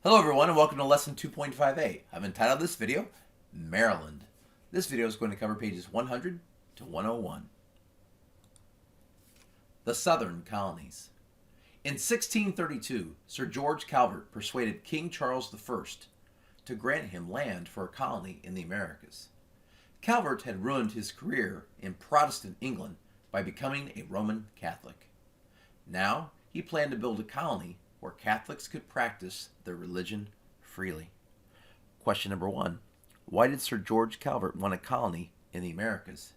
Hello everyone and welcome to lesson 2.5A. I've entitled this video, Maryland. This video is going to cover pages 100 to 101. The Southern Colonies. In 1632, Sir George Calvert persuaded King Charles I to grant him land for a colony in the Americas. Calvert had ruined his career in Protestant England by becoming a Roman Catholic. Now he planned to build a colony where Catholics could practice their religion freely. Question number 1. Why did Sir George Calvert want a colony in the Americas?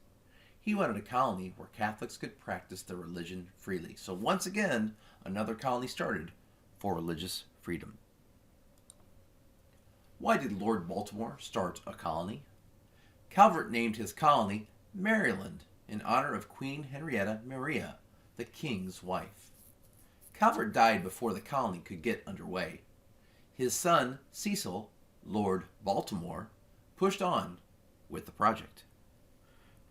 He wanted a colony where Catholics could practice their religion freely. So once again, another colony started for religious freedom. Why did Lord Baltimore start a colony? Calvert named his colony Maryland in honor of Queen Henrietta Maria, the king's wife. Calvert died before the colony could get underway. His son, Cecil, Lord Baltimore, pushed on with the project.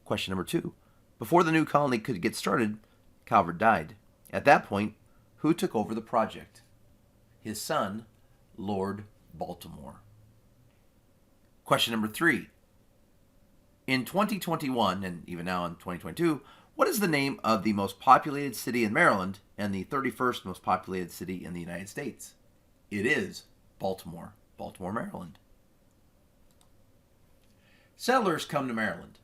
Question number 2. Before the new colony could get started, Calvert died. At that point, who took over the project? His son, Lord Baltimore. Question number 3. In 2021, and even now in 2022, what is the name of the most populated city in Maryland and the 31st most populated city in the United States? It is Baltimore, Maryland. Settlers come to Maryland.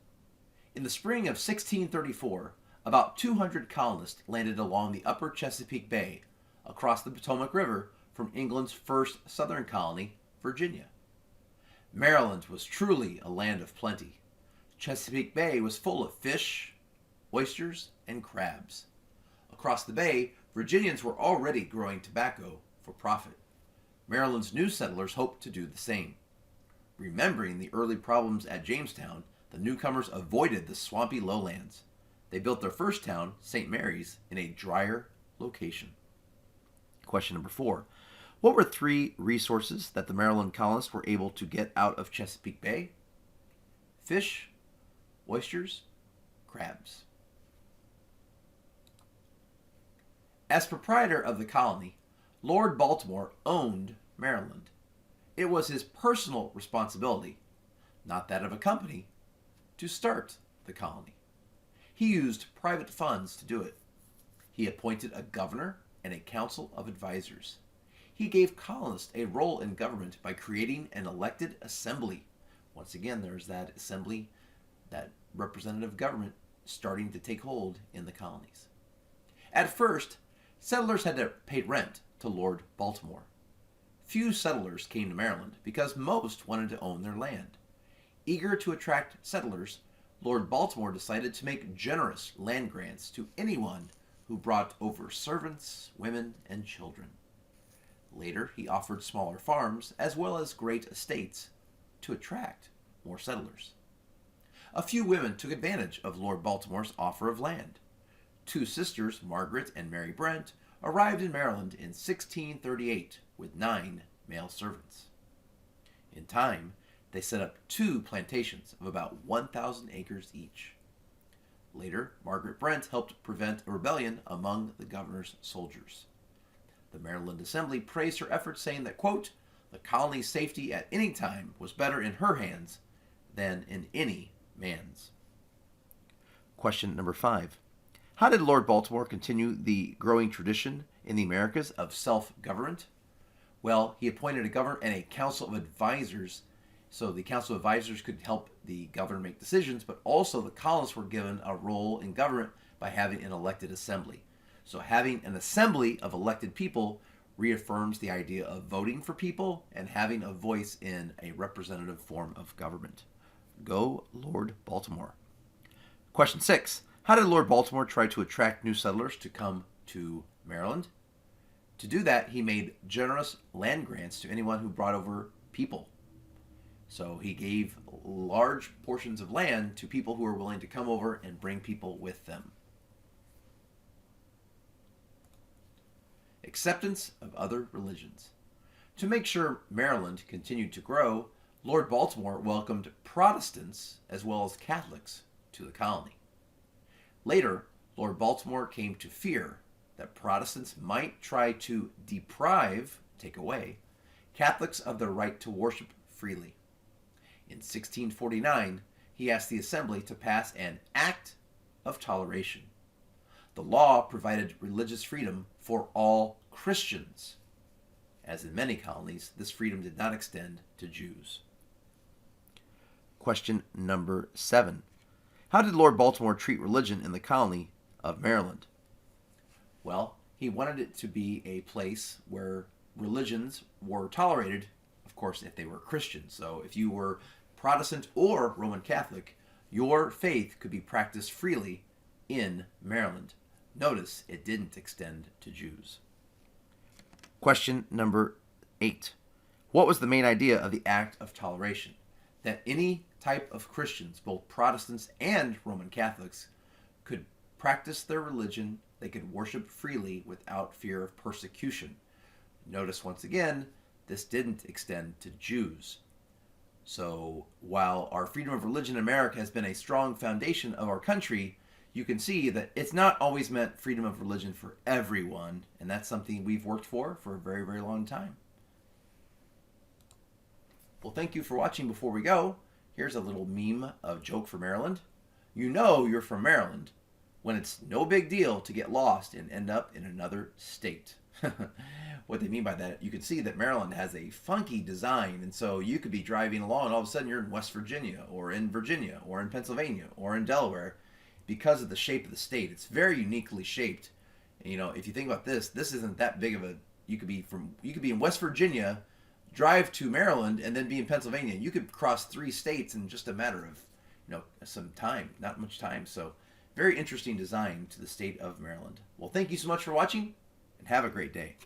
In the spring of 1634, about 200 colonists landed along the upper Chesapeake Bay, across the Potomac River from England's first southern colony, Virginia. Maryland was truly a land of plenty. Chesapeake Bay was full of fish, oysters, and crabs. Across the bay, Virginians were already growing tobacco for profit. Maryland's new settlers hoped to do the same. Remembering the early problems at Jamestown, the newcomers avoided the swampy lowlands. They built their first town, St. Mary's, in a drier location. Question number 4. What were 3 resources that the Maryland colonists were able to get out of Chesapeake Bay? Fish, oysters, crabs. As proprietor of the colony, Lord Baltimore owned Maryland. It was his personal responsibility, not that of a company, to start the colony. He used private funds to do it. He appointed a governor and a council of advisors. He gave colonists a role in government by creating an elected assembly. Once again, there's that assembly, that representative government starting to take hold in the colonies. At first, settlers had to pay rent to Lord Baltimore. Few settlers came to Maryland because most wanted to own their land. Eager to attract settlers, Lord Baltimore decided to make generous land grants to anyone who brought over servants, women, and children. Later, he offered smaller farms as well as great estates to attract more settlers. A few women took advantage of Lord Baltimore's offer of land. 2 sisters, Margaret and Mary Brent, arrived in Maryland in 1638 with 9 male servants. In time, they set up 2 plantations of about 1,000 acres each. Later, Margaret Brent helped prevent a rebellion among the governor's soldiers. The Maryland Assembly praised her efforts, saying that, quote, the colony's safety at any time was better in her hands than in any man's. Question number 5. How did Lord Baltimore continue the growing tradition in the Americas of self-government? Well, he appointed a governor and a council of advisors, so the council of advisors could help the governor make decisions, but also the colonists were given a role in government by having an elected assembly. So having an assembly of elected people reaffirms the idea of voting for people and having a voice in a representative form of government. Go, Lord Baltimore. Question 6. How did Lord Baltimore try to attract new settlers to come to Maryland? To do that, he made generous land grants to anyone who brought over people. So he gave large portions of land to people who were willing to come over and bring people with them. Acceptance of other religions. To make sure Maryland continued to grow, Lord Baltimore welcomed Protestants as well as Catholics to the colony. Later, Lord Baltimore came to fear that Protestants might try to deprive, take away, Catholics of their right to worship freely. In 1649, he asked the Assembly to pass an Act of Toleration. The law provided religious freedom for all Christians. As in many colonies, this freedom did not extend to Jews. Question number 7. How did Lord Baltimore treat religion in the colony of Maryland? Well, he wanted it to be a place where religions were tolerated, of course, if they were Christian. So if you were Protestant or Roman Catholic, your faith could be practiced freely in Maryland. Notice it didn't extend to Jews. Question number 8. What was the main idea of the Act of Toleration? That any type of Christians, both Protestants and Roman Catholics, could practice their religion, they could worship freely without fear of persecution. Notice once again, this didn't extend to Jews. So while our freedom of religion in America has been a strong foundation of our country, you can see that it's not always meant freedom of religion for everyone, and that's something we've worked for a very, very long time. Well, thank you for watching. Before we go, here's a little meme of Joke for Maryland. You know you're from Maryland when it's no big deal to get lost and end up in another state. What they mean by that, you can see that Maryland has a funky design, and so you could be driving along and all of a sudden you're in West Virginia or in Pennsylvania or in Delaware because of the shape of the state. It's very uniquely shaped. And, if you think about this isn't that big of a, you could be in West Virginia, drive to Maryland, and then be in Pennsylvania. You could cross 3 states in just a matter of, some time, not much time. So very interesting design to the state of Maryland. Well, thank you so much for watching, and have a great day.